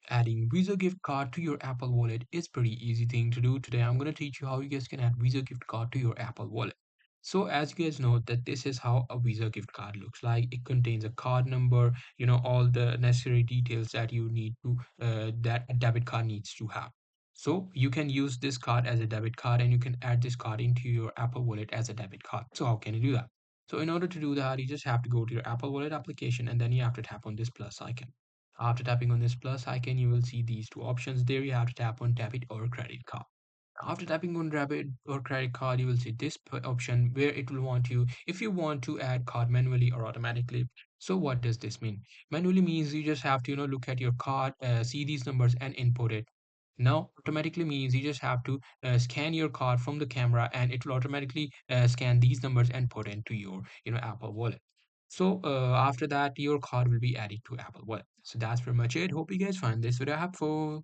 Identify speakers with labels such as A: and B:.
A: Adding Visa gift card to your Apple Wallet is pretty easy thing to do. Today I'm going to teach you how you guys can add Visa gift card to your Apple Wallet. So as you guys know that this is how a Visa gift card looks like. It contains a card number, all the necessary details that you need to that a debit card needs to have. So you can use this card as a debit card and you can add this card into your Apple Wallet as a debit card. So how can you do that? So in order to do that, you just have to go to your Apple Wallet application and then you have to tap on this plus icon. After tapping on this plus icon, you will see these two options. There you have to tap on debit or credit card. After tapping on debit or credit card, you will see this option where it will want you if you want to add card manually or automatically. So what does this mean? Manually means you just have to look at your card, see these numbers and input it. Now automatically means you just have to scan your card from the camera and it will automatically scan these numbers and put into your Apple Wallet. So after that, your card will be added to Apple Wallet. So that's pretty much it. Hope you guys find this video helpful.